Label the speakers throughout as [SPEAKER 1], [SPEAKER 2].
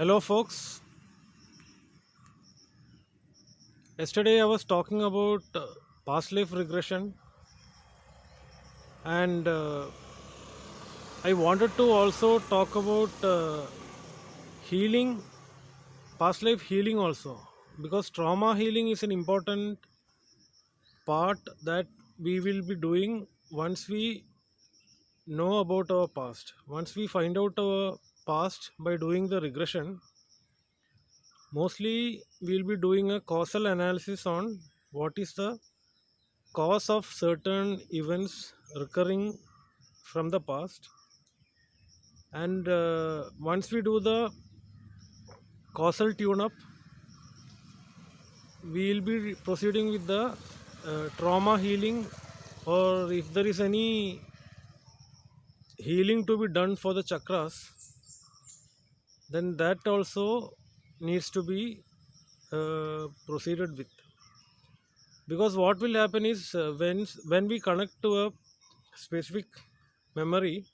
[SPEAKER 1] Hello, folks. Yesterday I was talking about past life regression, and I wanted to also talk about healing, past life healing also, because trauma healing is an important part that we will be doing once we know about our past. Once we find out our past by doing the regression, mostly we'll be doing a causal analysis on what is the cause of certain events recurring from the past, and once we do the causal tune up, we will be proceeding with the trauma healing, or if there is any healing to be done for the chakras, then that also needs to be proceeded with. Because what will happen is, when we connect to a specific memory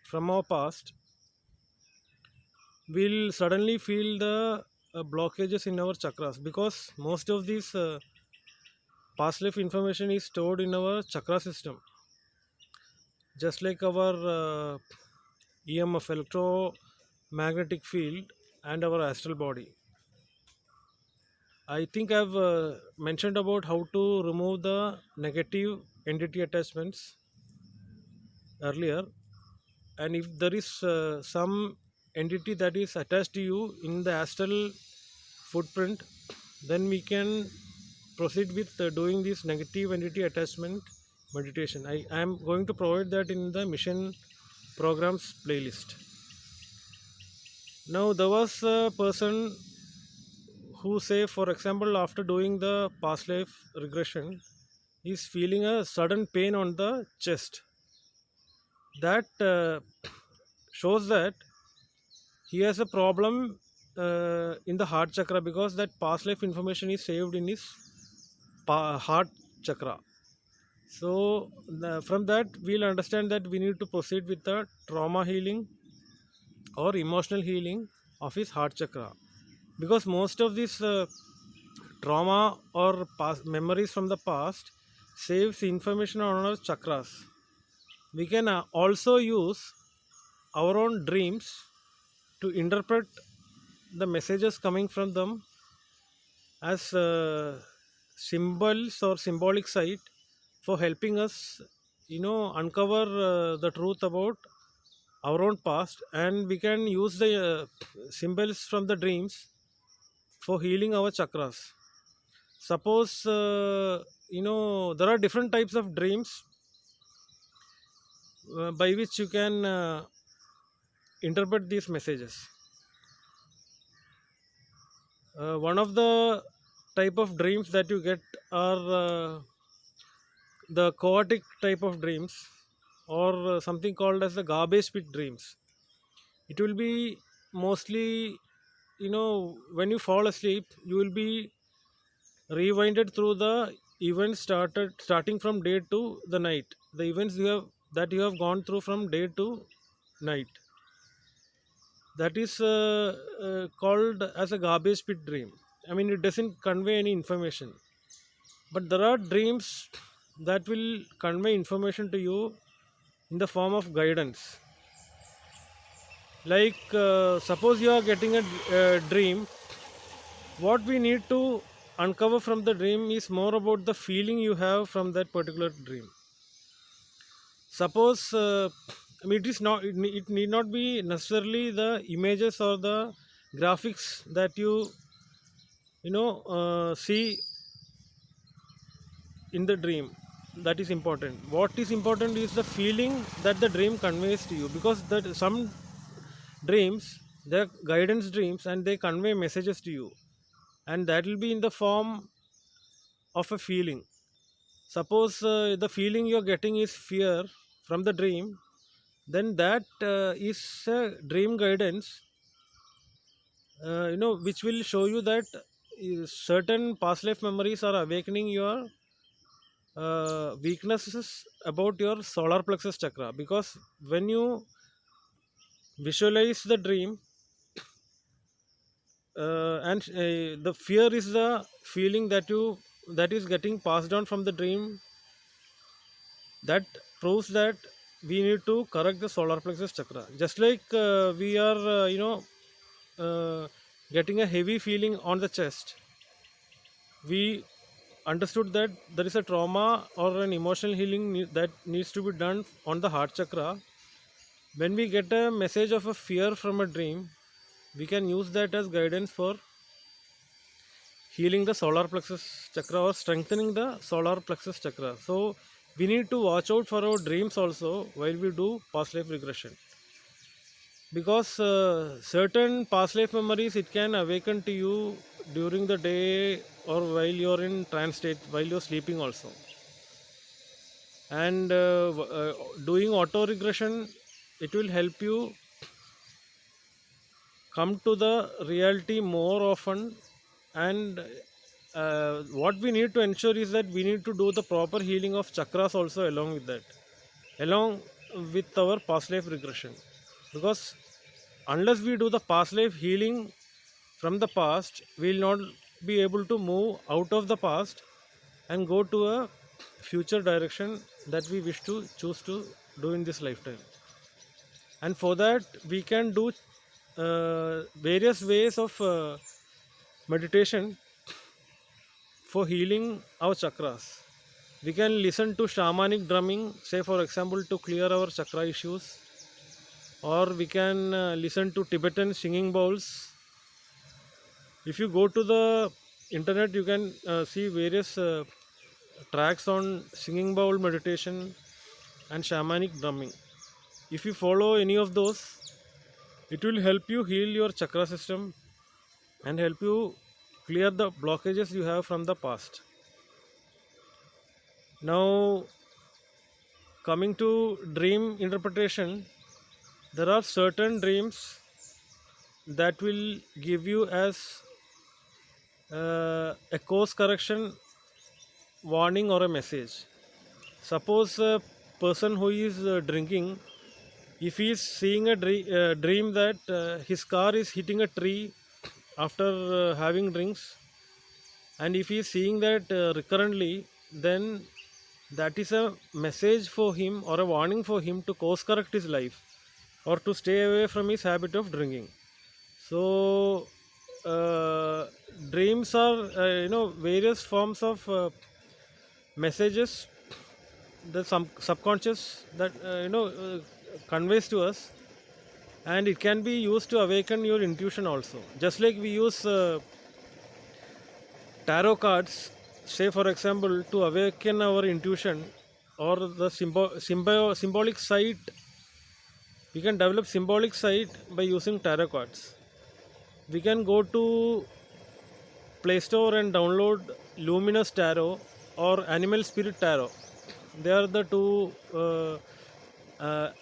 [SPEAKER 1] from our past, we'll suddenly feel the blockages in our chakras, because most of these past life information is stored in our chakra system, just like our EMF, electromagnetic field, and our astral body. I think I've mentioned about how to remove the negative entity attachments earlier, and if there is some entity that is attached to you in the astral footprint, then we can proceed with doing this negative entity attachment meditation. I am going to provide that in the mission programs playlist. Now there was a person who, say for example, after doing the past life regression, is feeling a sudden pain on the chest. That shows that he has a problem in the heart chakra, because that past life information is saved in his heart chakra. So from that we'll understand that we need to proceed with the trauma healing or emotional healing of his heart chakra, because most of this trauma or past memories from the past saves information on our chakras. We can also use our own dreams to interpret the messages coming from them as symbols or symbolic site for helping us, uncover the truth about our own past, and we can use the symbols from the dreams for healing our chakras. Suppose there are different types of dreams by which you can interpret these messages. One of the type of dreams that you get are the chaotic type of dreams, or something called as the garbage pit dreams. It will be mostly, when you fall asleep, you will be rewinded through the events starting from day to the night, the events that you have gone through from day to night. That is called as a garbage pit dream. I mean, it doesn't convey any information, but there are dreams that will convey information to you in the form of guidance. Like, suppose you are getting a dream. What we need to uncover from the dream is more about the feeling you have from that particular dream. Suppose I mean, it need not be necessarily the images or the graphics that see in the dream. That is important. What is important is the feeling that the dream conveys to you, because that some dreams, they're guidance dreams, and they convey messages to you, and that will be in the form of a feeling. Suppose the feeling you're getting is fear from the dream, then that is a dream guidance, which will show you that certain past life memories are awakening your weaknesses about your solar plexus chakra. Because when you visualize the dream, and the fear is the feeling that is getting passed on from the dream, that proves that we need to correct the solar plexus chakra. Just like we are uh, getting a heavy feeling on the chest, we understood that there is a trauma or an emotional healing that needs to be done on the heart chakra. When we get a message of a fear from a dream, we can use that as guidance for healing the solar plexus chakra or strengthening the solar plexus chakra. So we need to watch out for our dreams also while we do past life regression, because certain past life memories, it can awaken to you during the day or while you're in trance state, while you're sleeping also. And doing auto regression, it will help you come to the reality more often. And what we need to ensure is that we need to do the proper healing of chakras also along with that, along with our past life regression. Because unless we do the past life healing from the past, we will not be able to move out of the past and go to a future direction that we wish to choose to do in this lifetime. And for that, we can do various ways of meditation for healing our chakras. We can listen to shamanic drumming, say for example, to clear our chakra issues, or we can listen to Tibetan singing bowls. If you go to the internet, you can see various tracks on singing bowl meditation and shamanic drumming. If you follow any of those, it will help you heal your chakra system and help you clear the blockages you have from the past. Now, coming to dream interpretation, there are certain dreams that will give you as a course correction warning or a message. Suppose a person who is drinking, if he is seeing a dream that his car is hitting a tree after having drinks, and if he is seeing that recurrently, then that is a message for him or a warning for him to course correct his life or to stay away from his habit of drinking. So uh, dreams are various forms of messages, the subconscious that conveys to us, and it can be used to awaken your intuition also. Just like we use tarot cards, say for example, to awaken our intuition or the symbolic sight. We can develop symbolic sight by using tarot cards. We can go to Play Store and download Luminous Tarot or Animal Spirit Tarot. They are the two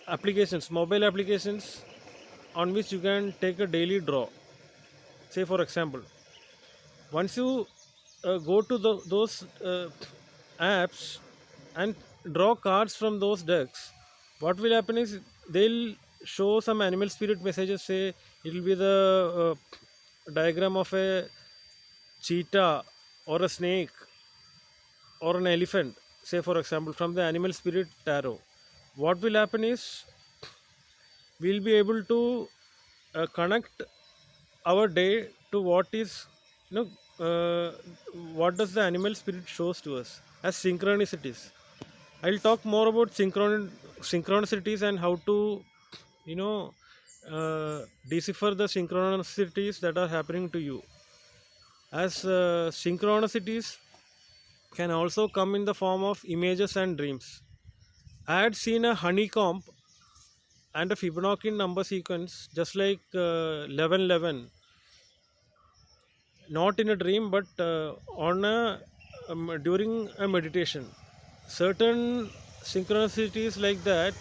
[SPEAKER 1] applications, mobile applications, on which you can take a daily draw. Say for example, once you go to those apps and draw cards from those decks, what will happen is they'll show some animal spirit messages. Say it will be the diagram of a cheetah or a snake or an elephant, say for example, from the animal spirit tarot. What will happen is we'll be able to connect our day to what is, you know what does the animal spirit shows to us as synchronicities. I'll talk more about synchronicities and how to you know decipher the synchronicities that are happening to you, as synchronicities can also come in the form of images and dreams. I had seen a honeycomb and a Fibonacci number sequence just like 1111, not in a dream but on a during a meditation. Certain synchronicities like that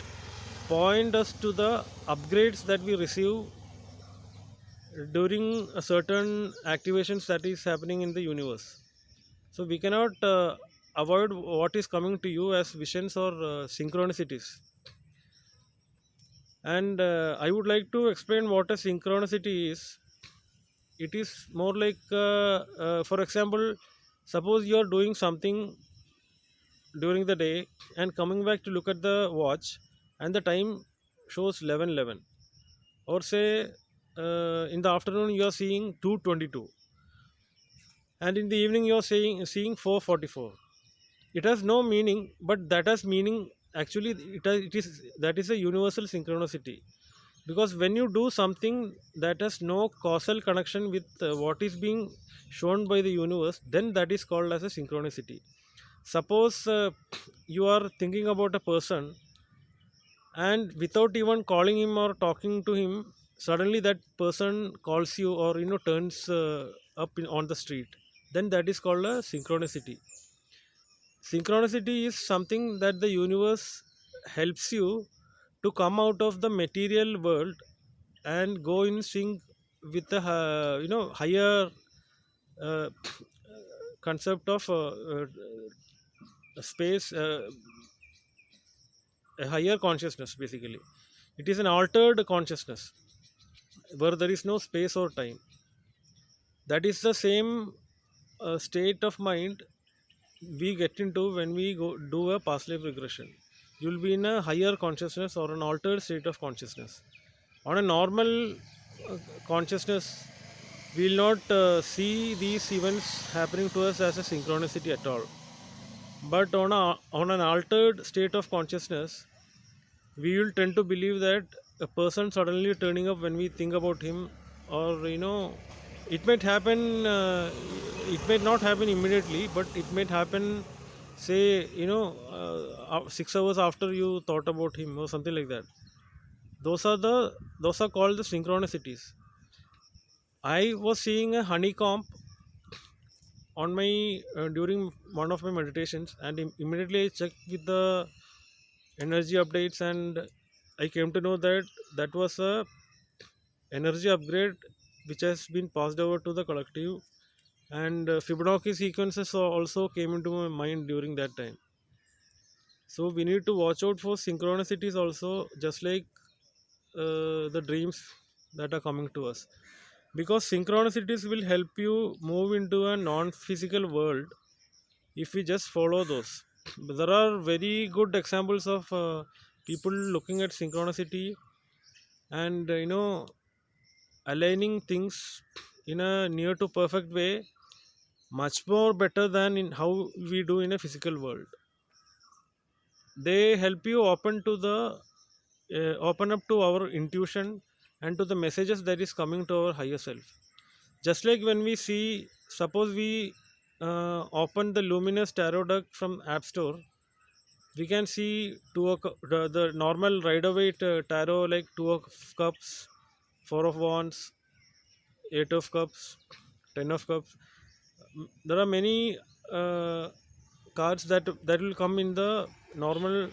[SPEAKER 1] point us to the upgrades that we receive during a certain activations that is happening in the universe. So we cannot avoid what is coming to you as visions or synchronicities. And I would like to explain what a synchronicity is. it is more like, for example, suppose you are doing something during the day and coming back to look at the watch, and the time shows 11:11, or say in the afternoon you are seeing 2:22, and in the evening you are seeing 4:44. It has no meaning, but that has meaning. Actually, it is, that is a universal synchronicity, because when you do something that has no causal connection with what is being shown by the universe, then that is called as a synchronicity. Suppose you are thinking about a person, and without even calling him or talking to him, suddenly that person calls you, or turns on the street, then that is called a synchronicity. Synchronicity is something that the universe helps you to come out of the material world and go in sync with the higher uh, concept of space, a higher consciousness. Basically, it is an altered consciousness where there is no space or time. That is the same state of mind we get into when we go do a past life regression. You'll be in a higher consciousness or an altered state of consciousness. On a normal consciousness, we will not see these events happening to us as a synchronicity at all. But on an altered state of consciousness, we will tend to believe that a person suddenly turning up when we think about him, or it might happen. It might not happen immediately, but it might happen. Say 6 hours after you thought about him, or something like that. Those are called the synchronicities. I was seeing a honeycomb on my during one of my meditations, and immediately I checked with the energy updates, and I came to know that that was a energy upgrade which has been passed over to the collective, and Fibonacci sequences also came into my mind during that time. So we need to watch out for synchronicities also, just like the dreams that are coming to us, because synchronicities will help you move into a non-physical world if we just follow those. There are very good examples of people looking at synchronicity and aligning things in a near to perfect way, much more better than in how we do in a physical world. They help you open up to our intuition and to the messages that is coming to our higher self. Just like when we see, suppose we open the luminous tarot deck from App Store, we can see the normal Rider Waite tarot, like Two of Cups, Four of Wands, Eight of Cups, Ten of Cups. There are many cards that will come in the normal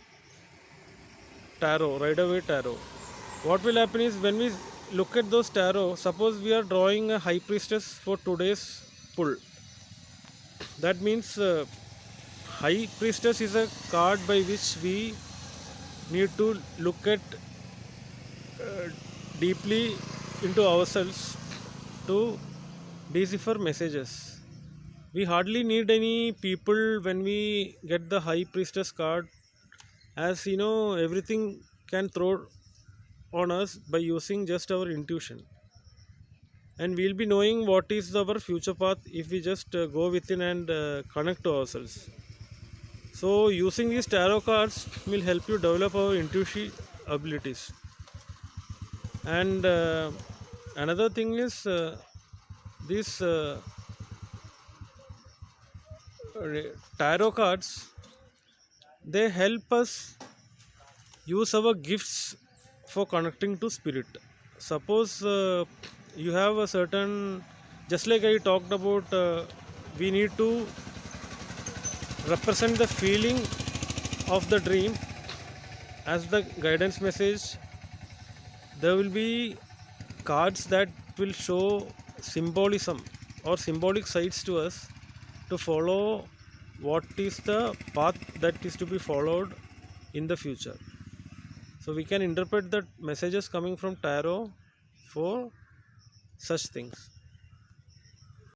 [SPEAKER 1] tarot, Rider Waite tarot. What will happen is, when we look at those tarot, suppose we are drawing a High Priestess for today's pull. That means High Priestess is a card by which we need to look at deeply into ourselves to decipher messages. We hardly need any people when we get the High Priestess card, as everything can throw on us by using just our intuition, and we'll be knowing what is our future path if we just go within and connect to ourselves. So using these tarot cards will help you develop our intuition abilities. And another thing is, these tarot cards, they help us use our gifts for connecting to spirit. Suppose you have a certain, just like I talked about, we need to represent the feeling of the dream as the guidance message. There will be cards that will show symbolism or symbolic sides to us to follow what is the path that is to be followed in the future. So we can interpret the messages coming from tarot for such things.